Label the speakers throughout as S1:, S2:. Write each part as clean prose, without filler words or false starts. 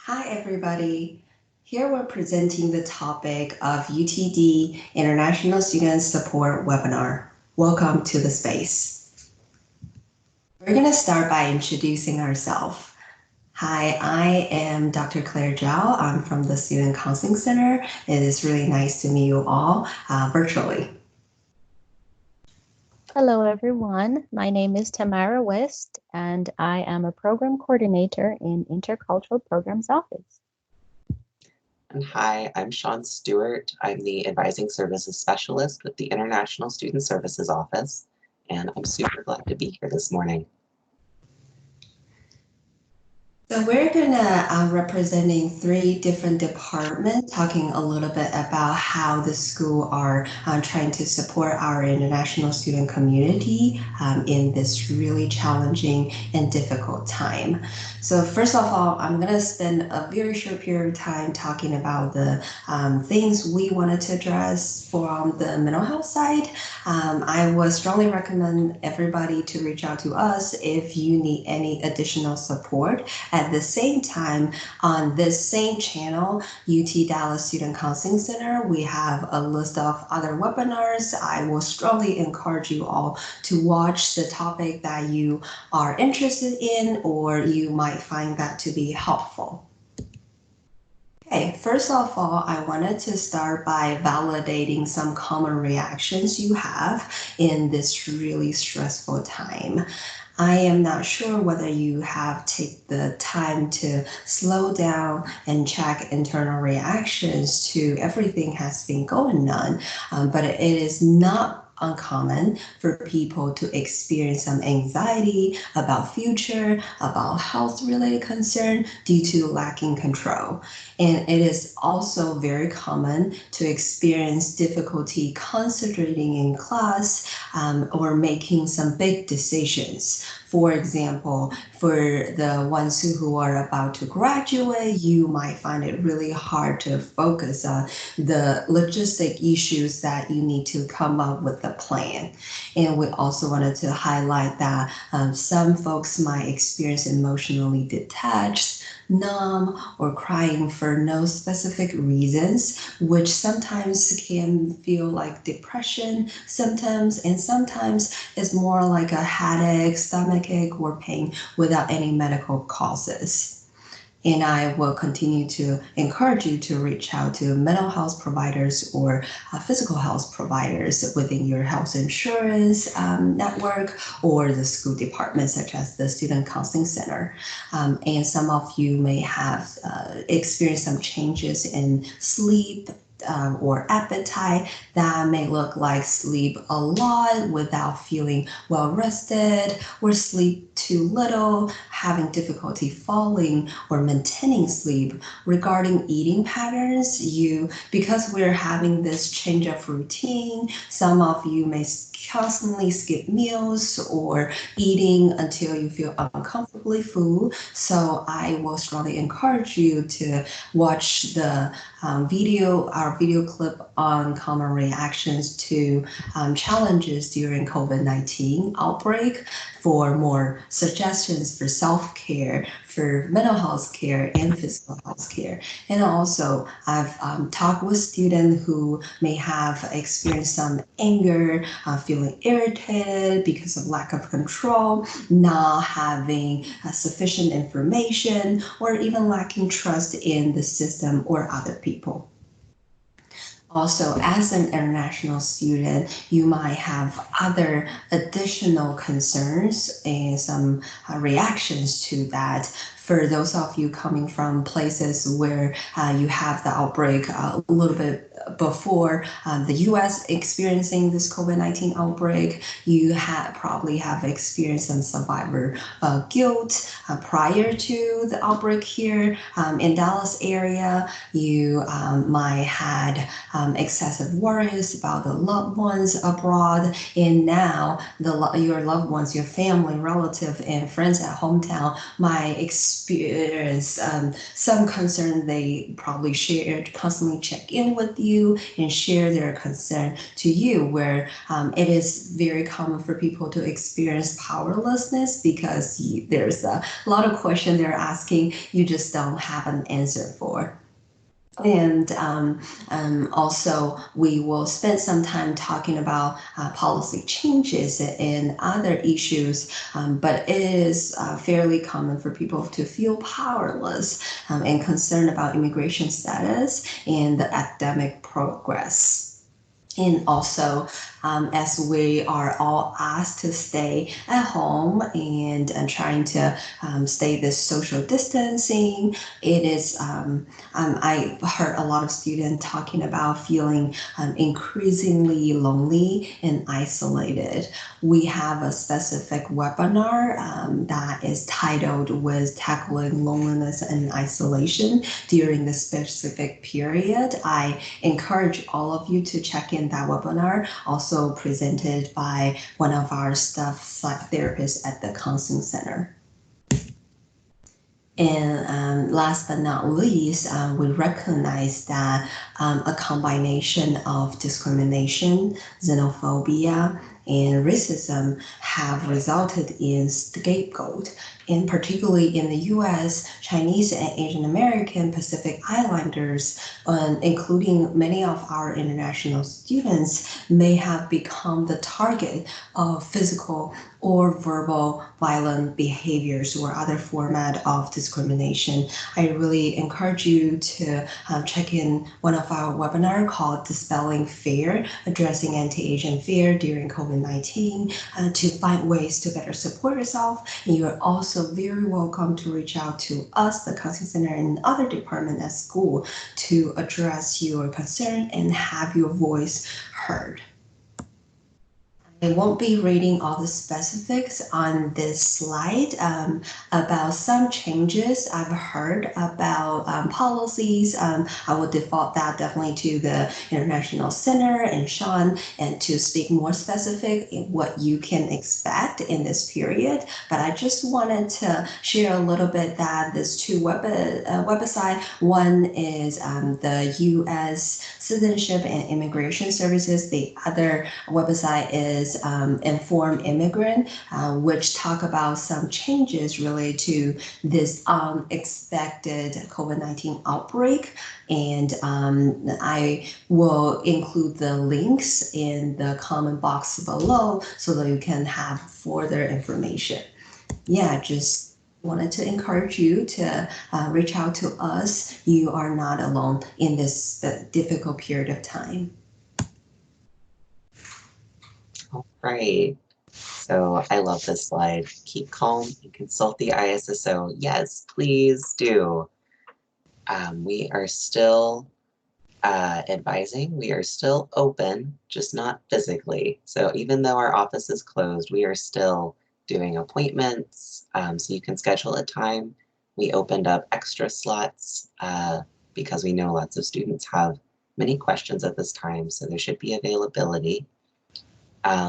S1: Hi, everybody. Here we're presenting the topic of UTD International Student Support Webinar. Welcome to the space. We're going to start by introducing ourselves. Hi, I am Dr. Claire Zhao. I'm from the Student Counseling Center. It is really nice to meet you all virtually.
S2: Hello, everyone. My name is Tamara West, and I am a program coordinator in Intercultural Programs Office.
S3: And hi, I'm Sean Stewart. I'm the Advising Services Specialist with the International Student Services Office, and I'm super glad to be here this morning.
S1: So we're gonna representing 3 different departments, talking a little bit about how the school are trying to support our international student community in this really challenging and difficult time. So first of all, I'm gonna spend a very short period of time talking about the things we wanted to address from the mental health side. I would strongly recommend everybody to reach out to us if you need any additional support. At the same time, on this same channel, UT Dallas Student Counseling Center, we have a list of other webinars. I will strongly encourage you all to watch the topic that you are interested in or you might find that to be helpful. Okay, first of all, I wanted to start by validating some common reactions you have in this really stressful time. I am not sure whether you have taken the time to slow down and check internal reactions to everything has been going on, but it is not uncommon for people to experience some anxiety about future, about health related concern due to lacking control. And it is also very common to experience difficulty concentrating in class or making some big decisions. For example, for the ones who are about to graduate, you might find it really hard to focus on the logistic issues that you need to come up with a plan. And we also wanted to highlight that some folks might experience emotionally detached, numb, or crying for no specific reasons, which sometimes can feel like depression symptoms, and sometimes it's more like a headache, stomach ache, or pain without any medical causes. And I will continue to encourage you to reach out to mental health providers or physical health providers within your health insurance network or the school department, such as the Student Counseling Center. And some of you may have experienced some changes in sleep, or appetite that may look like sleep a lot without feeling well rested, or sleep too little, having difficulty falling or maintaining sleep. Regarding eating patterns, because we're having this change of routine, some of you may constantly skip meals or eating until you feel uncomfortably full. So I will strongly encourage you to watch the our video clip on common reactions to challenges during COVID-19 outbreak for more suggestions for self-care, for mental health care and physical health care. And also I've talked with students who may have experienced some anger, feeling irritated because of lack of control, not having sufficient information, or even lacking trust in the system or other people. Also, as an international student, you might have other additional concerns and some reactions to that. For those of you coming from places where you have the outbreak a little bit before the US experiencing this COVID-19 outbreak, you probably have experienced some survivor guilt prior to the outbreak here in Dallas area. You might had excessive worries about the loved ones abroad, and now your loved ones, your family, relative, and friends at hometown might experience some concern. They probably shared, constantly check in with you, you and share their concern to you, where it is very common for people to experience powerlessness because there's a lot of questions they're asking you just don't have an answer for. And also, we will spend some time talking about policy changes and other issues, but it is fairly common for people to feel powerless and concerned about immigration status and the academic progress. And also, as we are all asked to stay at home and trying to stay this social distancing, it is, I heard a lot of students talking about feeling increasingly lonely and isolated. We have a specific webinar that is titled with tackling loneliness and isolation during this specific period. I encourage all of you to check in that webinar, also presented by one of our staff psych therapists at the Counseling Center. And last but not least, we recognize that a combination of discrimination, xenophobia, and racism have resulted in scapegoat. And particularly in the US, Chinese and Asian American Pacific Islanders, including many of our international students, may have become the target of physical or verbal violent behaviors or other format of discrimination. I really encourage you to check in one of our webinar called Dispelling Fear, Addressing Anti-Asian Fear During COVID-19 to find ways to better support yourself. And you're also very welcome to reach out to us, the Counseling Center, and other departments at school to address your concern and have your voice heard. I won't be reading all the specifics on this slide about some changes I've heard about policies. I will default that definitely to the International Center and Sean, and to speak more specific in what you can expect in this period. But I just wanted to share a little bit that there's two websites. One is the U.S. Citizenship and Immigration Services. The other website is Inform Immigrant, which talk about some changes related to this unexpected COVID-19 outbreak. And I will include the links in the comment box below so that you can have further information. Yeah, just wanted to encourage you to reach out to us. You are not alone in this difficult period of time.
S3: All right. So I love this slide. Keep calm and consult the ISSO. Yes, please do. We are still advising. We are still open, just not physically. So even though our office is closed, we are still doing appointments. So you can schedule a time. We opened up extra slots because we know lots of students have many questions at this time. So there should be availability.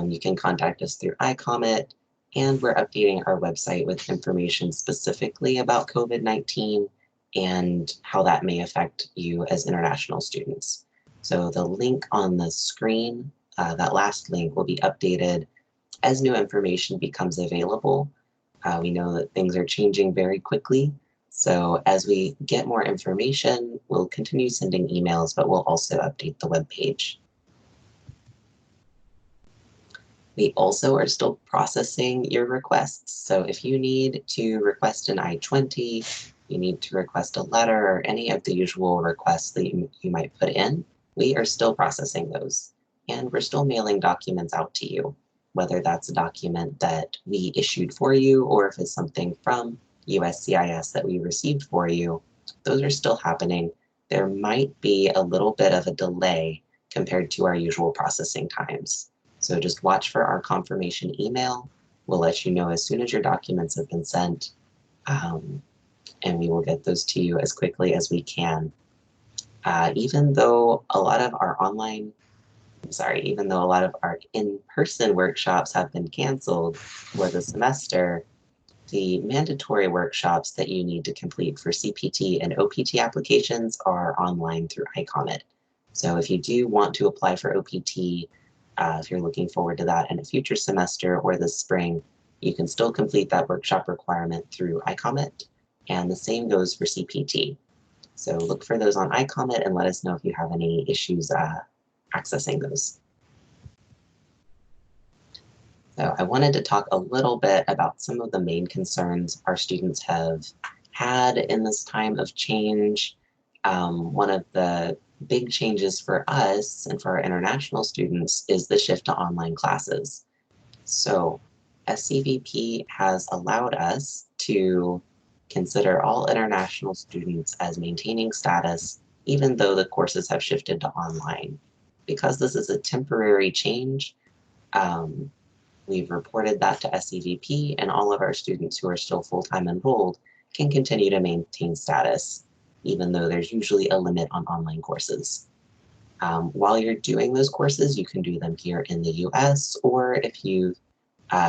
S3: You can contact us through iComment, and we're updating our website with information specifically about COVID-19 and how that may affect you as international students. So the link on the screen, that last link, will be updated as new information becomes available. We know that things are changing very quickly. So as we get more information, we'll continue sending emails, but we'll also update the webpage. We also are still processing your requests. So if you need to request an I-20, you need to request a letter, or any of the usual requests that you might put in, we are still processing those. And we're still mailing documents out to you, whether that's a document that we issued for you or if it's something from USCIS that we received for you. Those are still happening. There might be a little bit of a delay compared to our usual processing times. So just watch for our confirmation email. We'll let you know as soon as your documents have been sent, and we will get those to you as quickly as we can. Even though a lot of our in-person workshops have been canceled for the semester, the mandatory workshops that you need to complete for CPT and OPT applications are online through iComment. So if you do want to apply for OPT, if you're looking forward to that in a future semester or this spring, you can still complete that workshop requirement through iCommit, and the same goes for CPT. So look for those on iCommit and let us know if you have any issues accessing those. So I wanted to talk a little bit about some of the main concerns our students have had in this time of change. One of the big changes for us and for our international students is the shift to online classes. So SCVP has allowed us to consider all international students as maintaining status, even though the courses have shifted to online. Because this is a temporary change, we've reported that to SCVP, and all of our students who are still full-time enrolled can continue to maintain status, even though there's usually a limit on online courses. While you're doing those courses, you can do them here in the US, or if you've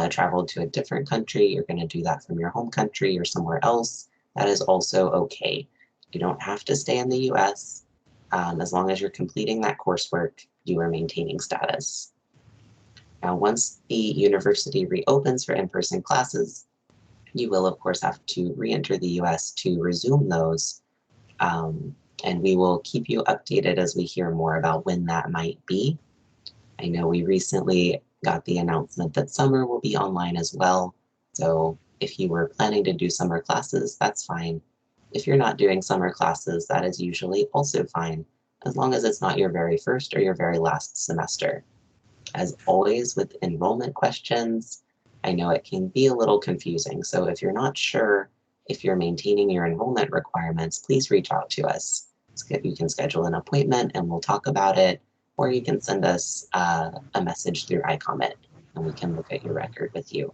S3: traveled to a different country, you're going to do that from your home country or somewhere else, that is also okay. You don't have to stay in the US. As long as you're completing that coursework, you are maintaining status. Now, once the university reopens for in-person classes, you will, of course, have to re-enter the US to resume those. And we will keep you updated as we hear more about when that might be. I know we recently got the announcement that summer will be online as well. So if you were planning to do summer classes, that's fine. If you're not doing summer classes, that is usually also fine, as long as it's not your very first or your very last semester. As always with enrollment questions, I know it can be a little confusing. So if you're not sure if you're maintaining your enrollment requirements, please reach out to us. You can schedule an appointment and we'll talk about it, or you can send us a message through iCommit and we can look at your record with you.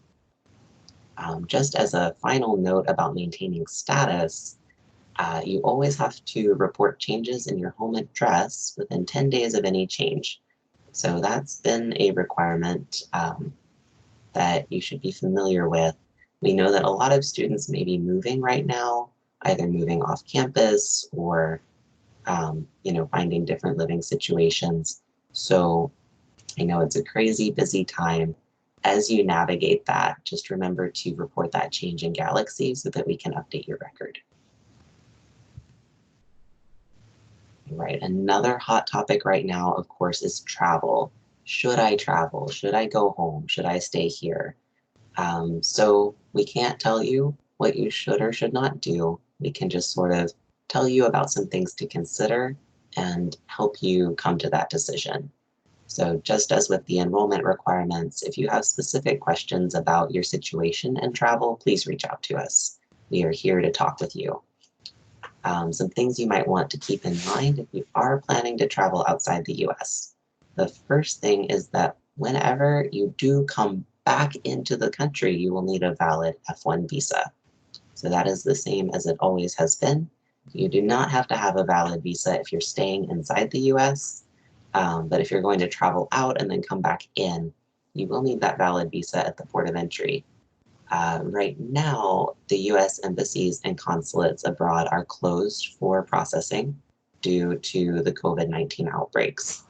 S3: Just as a final note about maintaining status, you always have to report changes in your home address within 10 days of any change. So that's been a requirement that you should be familiar with. We know that a lot of students may be moving right now, either moving off campus or finding different living situations. So I know it's a crazy busy time. As you navigate that, just remember to report that change in Galaxy so that we can update your record. Right, another hot topic right now, of course, is travel. Should I travel? Should I go home? Should I stay here? So we can't tell you what you should or should not do. We can just sort of tell you about some things to consider and help you come to that decision. So just as with the enrollment requirements, if you have specific questions about your situation and travel, please reach out to us. We are here to talk with you. Some things you might want to keep in mind if you are planning to travel outside the US. The first thing is that whenever you do come back into the country, you will need a valid F1 visa. So that is the same as it always has been. You do not have to have a valid visa if you're staying inside the US, but if you're going to travel out and then come back in, you will need that valid visa at the port of entry. Right now, the US embassies and consulates abroad are closed for processing due to the COVID-19 outbreaks.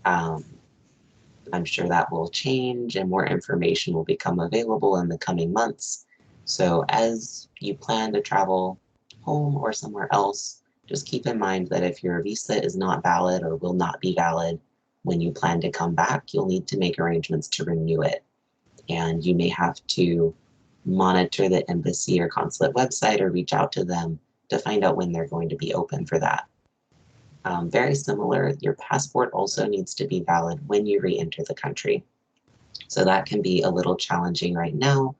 S3: I'm sure that will change and more information will become available in the coming months. So as you plan to travel home or somewhere else, just keep in mind that if your visa is not valid or will not be valid when you plan to come back, you'll need to make arrangements to renew it. And you may have to monitor the embassy or consulate website or reach out to them to find out when they're going to be open for that. Very similar, your passport also needs to be valid when you re-enter the country. So that can be a little challenging right now,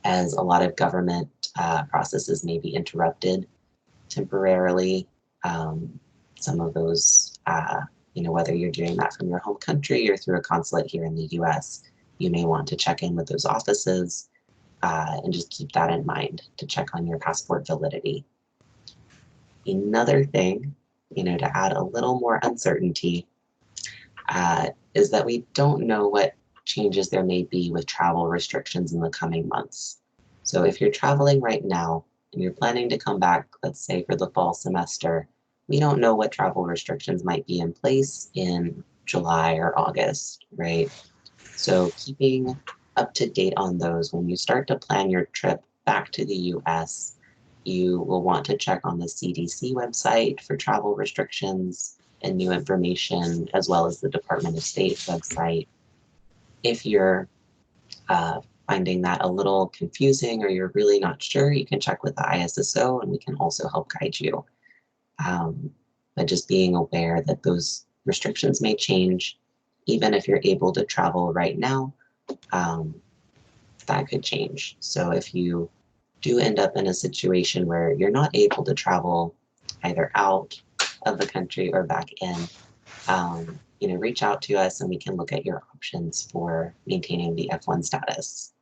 S3: as a lot of government processes may be interrupted temporarily. Some of those, whether you're doing that from your home country or through a consulate here in the US, you may want to check in with those offices and just keep that in mind to check on your passport validity. Another thing, to add a little more uncertainty, is that we don't know what changes there may be with travel restrictions in the coming months. So if you're traveling right now and you're planning to come back, let's say for the fall semester, we don't know what travel restrictions might be in place in July or August, right? So keeping up to date on those, when you start to plan your trip back to the US, you will want to check on the CDC website for travel restrictions and new information, as well as the Department of State website. If you're finding that a little confusing or you're really not sure, you can check with the ISSO and we can also help guide you. But just being aware that those restrictions may change, even if you're able to travel right now, that could change. So if you do end up in a situation where you're not able to travel either out of the country or back in, reach out to us and we can look at your options for maintaining the F1 status.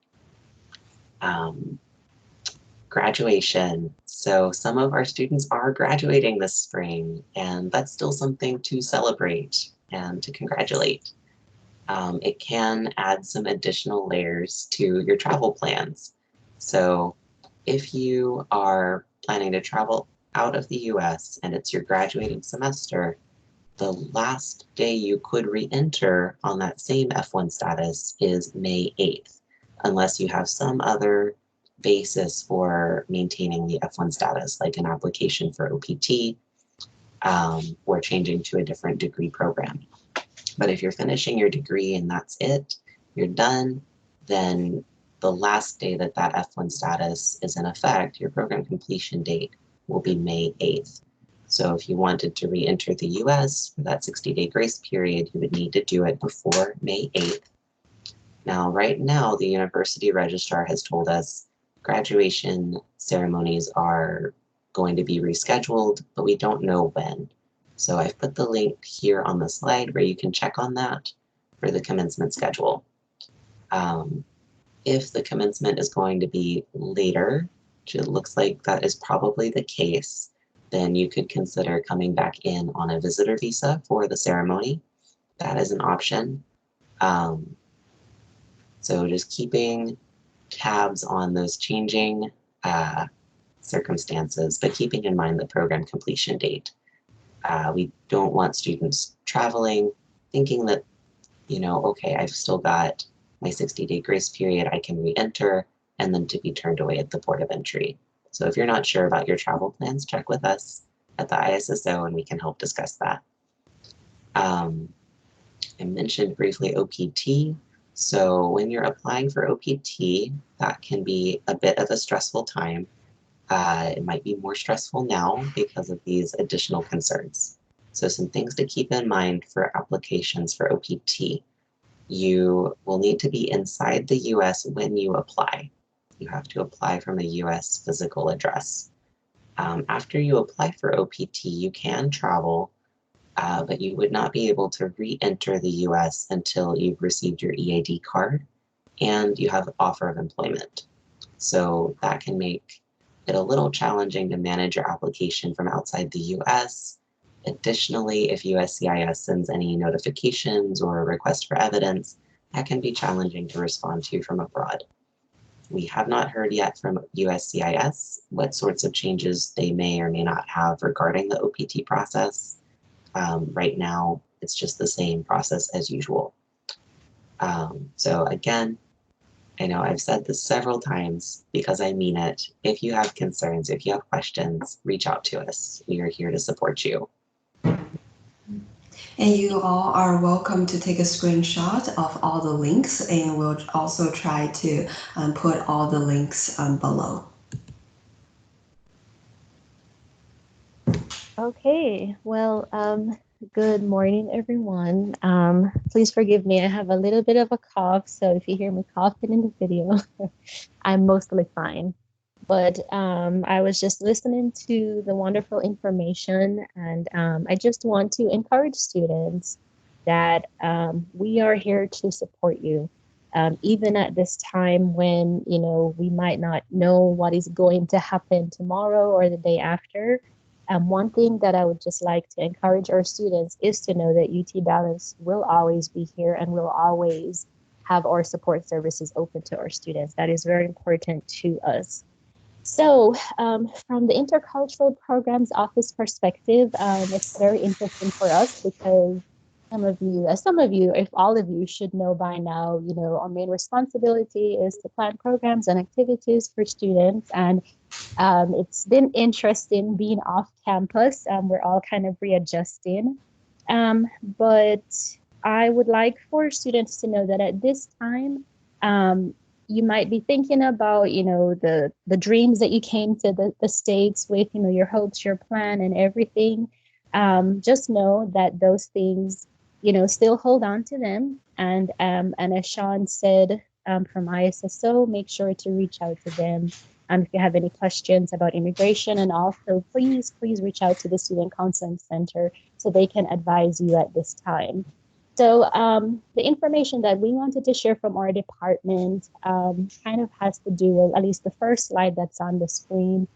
S3: Graduation. So some of our students are graduating this spring, and that's still something to celebrate and to congratulate. It can add some additional layers to your travel plans. So if you are planning to travel out of the US and it's your graduating semester, the last day you could re-enter on that same F1 status is May 8th, unless you have some other basis for maintaining the F1 status, like an application for OPT or changing to a different degree program. But if you're finishing your degree and that's it, you're done, then the last day that that F1 status is in effect, your program completion date will be May 8th. So if you wanted to re-enter the US for that 60-day grace period, you would need to do it before May 8th. Now, right now, the university registrar has told us graduation ceremonies are going to be rescheduled, but we don't know when. So I've put the link here on the slide where you can check on that for the commencement schedule. If the commencement is going to be later, which it looks like that is probably the case, then you could consider coming back in on a visitor visa for the ceremony. That is an option. So just keeping tabs on those changing circumstances, but keeping in mind the program completion date. We don't want students traveling thinking that, okay, I've still got my 60-day grace period, I can re-enter, and then to be turned away at the port of entry. So if you're not sure about your travel plans, check with us at the ISSO and we can help discuss that. I mentioned briefly OPT. So when you're applying for OPT, that can be a bit of a stressful time. It might be more stressful now because of these additional concerns. So some things to keep in mind for applications for OPT. You will need to be inside the US when you apply. You have to apply from a US physical address. After you apply for OPT, you can travel, but you would not be able to re-enter the US until you've received your EAD card and you have offer of employment. So that can make it a little challenging to manage your application from outside the US. Additionally, if USCIS sends any notifications or a request for evidence, that can be challenging to respond to from abroad. We have not heard yet from USCIS what sorts of changes they may or may not have regarding the OPT process. Right now, it's just the same process as usual. So again, I know I've said this several times because I mean it. If you have concerns, if you have questions, reach out to us. We are here to support you.
S1: And you all are welcome to take a screenshot of all the links, and we'll also try to put all the links below.
S2: Okay, well, good morning, everyone. Please forgive me, I have a little bit of a cough, so if you hear me coughing in the video, I'm mostly fine. But I was just listening to the wonderful information, and I just want to encourage students that we are here to support you. Even at this time when, we might not know what is going to happen tomorrow or the day after. One thing that I would just like to encourage our students is to know that UT Dallas will always be here and will always have our support services open to our students. That is very important to us. So, from the Intercultural Programs Office perspective, it's very interesting for us because some of you, if all of you should know by now, our main responsibility is to plan programs and activities for students. And it's been interesting being off campus. We're all kind of readjusting. But I would like for students to know that at this time, you might be thinking about, the dreams that you came to the States with, your hopes, your plan, and everything. Just know that those things, still hold on to them. And as Sean said, from ISSO, make sure to reach out to them if you have any questions about immigration. And also, please reach out to the Student Counseling Center so they can advise you at this time. So the information that we wanted to share from our department kind of has to do with, at least the first slide that's on the screen,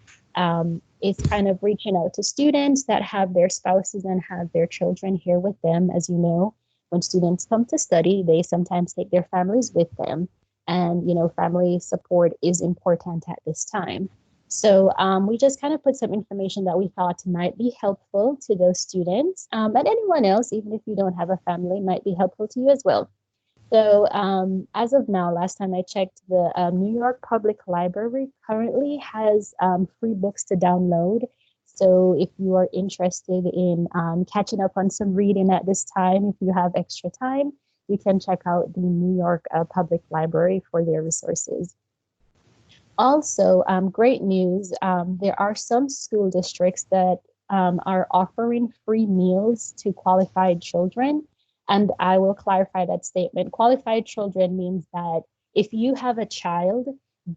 S2: is kind of reaching out to students that have their spouses and have their children here with them. As you know, when students come to study, they sometimes take their families with them. And, family support is important at this time. So we just kind of put some information that we thought might be helpful to those students, and anyone else, even if you don't have a family, might be helpful to you as well. So as of now, last time I checked, the New York Public Library currently has free books to download. So if you are interested in catching up on some reading at this time, if you have extra time, you can check out the New York Public Library for their resources. Also, great news, there are some school districts that are offering free meals to qualified children. And I will clarify that statement. Qualified children means that if you have a child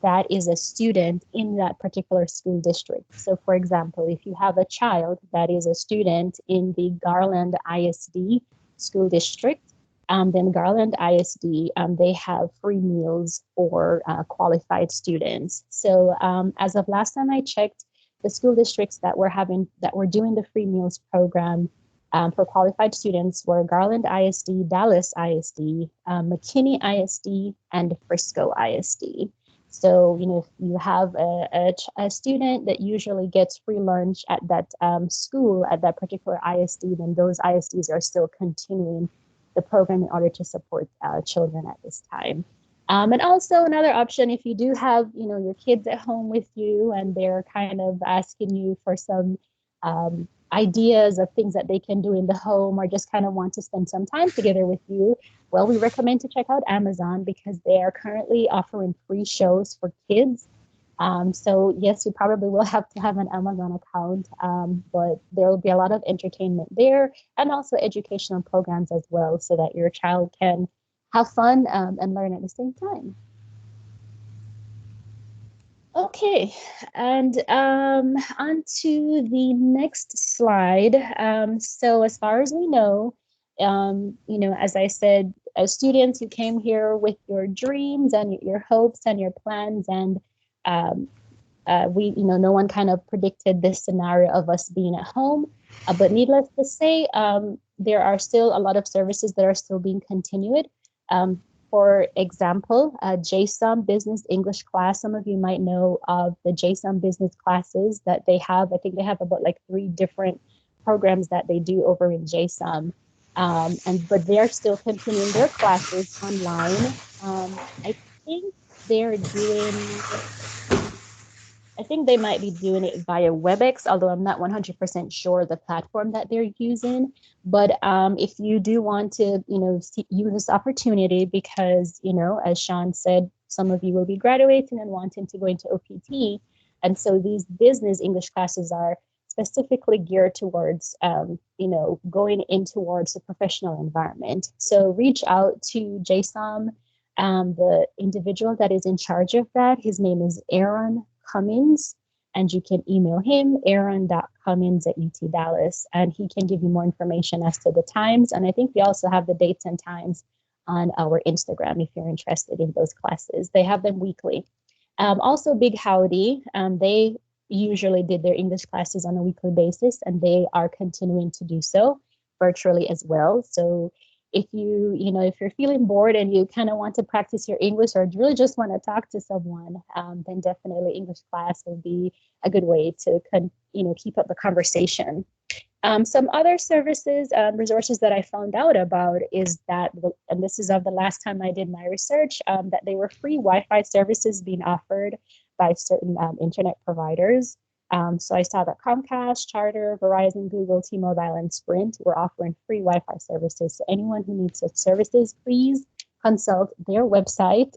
S2: that is a student in that particular school district. So for example, if you have a child that is a student in the Garland ISD school district, then Garland ISD, they have free meals for qualified students. So as of last time I checked, the school districts that were doing the free meals program for qualified students were Garland ISD, Dallas ISD, McKinney ISD, and Frisco ISD. So, if you have a student that usually gets free lunch at that school, at that particular ISD, then those ISDs are still continuing the program in order to support children at this time. And also another option, if you do have, your kids at home with you and they're kind of asking you for some ideas of things that they can do in the home or just kind of want to spend some time together with you, well, we recommend to check out Amazon because they are currently offering free shows for kids. So yes, you probably will have to have an Amazon account, but there will be a lot of entertainment there and also educational programs as well so that your child can have fun and learn at the same time. Okay, and on to the next slide. So as far as we know, as I said, as students, you came here with your dreams and your hopes and your plans, and no one kind of predicted this scenario of us being at home. But needless to say, there are still a lot of services that are still being continued. For example, JSOM Business English class. Some of you might know of the JSOM business classes that they have. I think they have about like 3 different programs that they do over in JSOM. But they're still continuing their classes online. I think they're doing I think they might be doing it via WebEx, although I'm not 100% sure the platform that they're using. But if you do want to, use this opportunity because, as Sean said, some of you will be graduating and wanting to go into OPT. And so these business English classes are specifically geared towards, going in towards the professional environment. So reach out to JSOM, the individual that is in charge of that. His name is Aaron Cummins, and you can email him, aaron.cummins@UT Dallas, and he can give you more information as to the times. And I think we also have the dates and times on our Instagram if you're interested in those classes. They have them weekly. Also, Big Howdy, they usually did their English classes on a weekly basis, and they are continuing to do so virtually as well. So if if you're feeling bored and you kind of want to practice your English or really just want to talk to someone, then definitely English class will be a good way to keep up the conversation. Some other services and resources that I found out about is that, and this is of the last time I did my research, that there were free Wi-Fi services being offered by certain internet providers. So I saw that Comcast, Charter, Verizon, Google, T-Mobile, and Sprint were offering free Wi-Fi services. So anyone who needs such services, please consult their website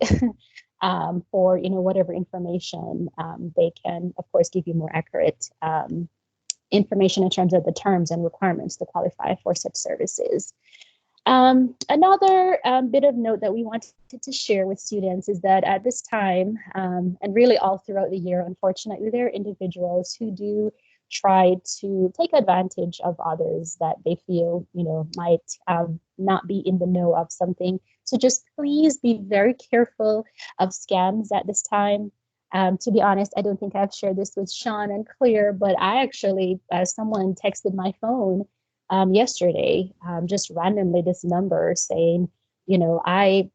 S2: for whatever information they can, of course, give you more accurate information in terms of the terms and requirements to qualify for such services. Another bit of note that we wanted to share with students is that at this time, and really all throughout the year, unfortunately, there are individuals who do try to take advantage of others that they feel, might not be in the know of something. So just please be very careful of scams at this time. To be honest, I don't think I've shared this with Sean and Claire, but I actually, someone texted my phone yesterday, just randomly this number saying, I've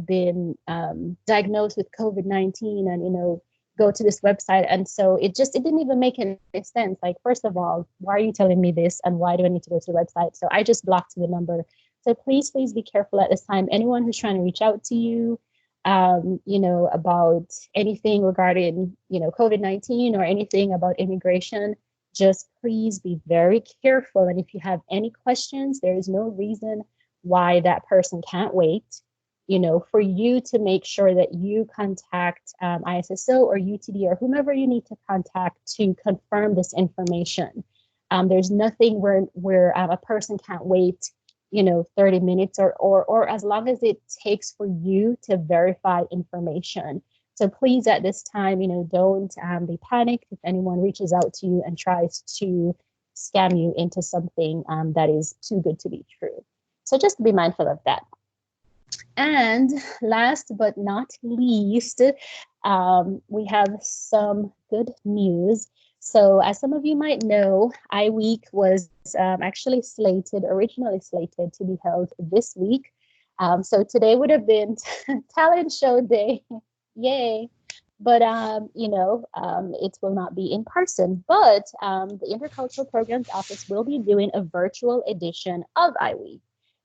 S2: been diagnosed with COVID-19 and, go to this website. And so it didn't even make any sense. Like, first of all, why are you telling me this? And why do I need to go to the website? So I just blocked the number. So please be careful at this time. Anyone who's trying to reach out to you, about anything regarding, COVID-19 or anything about immigration, just please be very careful. And if you have any questions, there is no reason why that person can't wait, for you to make sure that you contact ISSO or UTD or whomever you need to contact to confirm this information. There's nothing where a person can't wait 30 minutes or as long as it takes for you to verify information. So please, at this time, don't be panicked if anyone reaches out to you and tries to scam you into something that is too good to be true. So just be mindful of that. And last but not least, we have some good news. So as some of you might know, iWeek was actually originally slated to be held this week. So today would have been talent show day. Yay. But, it will not be in person. But the Intercultural Programs Office will be doing a virtual edition of iWeek.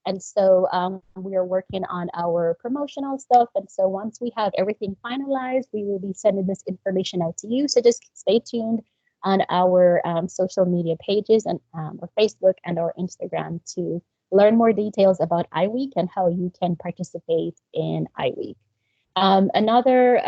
S2: And so we are working on our promotional stuff. And so once we have everything finalized, we will be sending this information out to you. So just stay tuned on our social media pages and or Facebook and our Instagram to learn more details about iWeek and how you can participate in iWeek. Another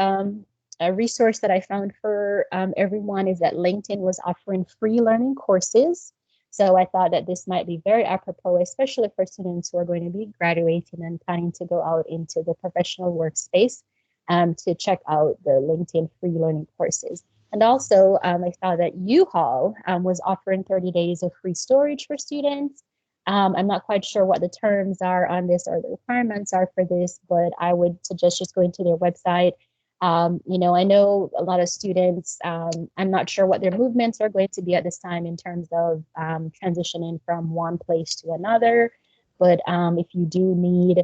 S2: a resource that I found for everyone is that LinkedIn was offering free learning courses. So I thought that this might be very apropos, especially for students who are going to be graduating and planning to go out into the professional workspace to check out the LinkedIn free learning courses. And also, I saw that U-Haul was offering 30 days of free storage for students. I'm not quite sure what the terms are on this or the requirements are for this, but I would suggest just going to their website. I know a lot of students, I'm not sure what their movements are going to be at this time in terms of transitioning from one place to another. But if you do need,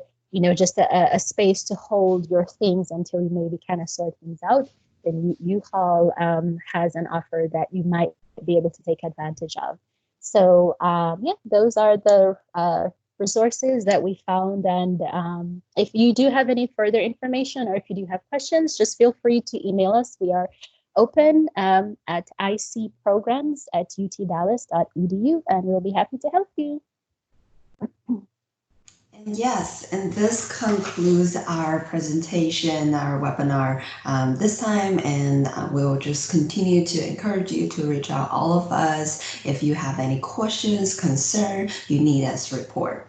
S2: just a space to hold your things until you maybe kind of sort things out, then U-Haul has an offer that you might be able to take advantage of. So those are the resources that we found. And if you do have any further information or if you do have questions, just feel free to email us. We are open at icprograms@utdallas.edu, and we'll be happy to help you.
S1: And yes, and this concludes our presentation, our webinar this time, and we'll just continue to encourage you to reach out all of us if you have any questions, concern, you need us report.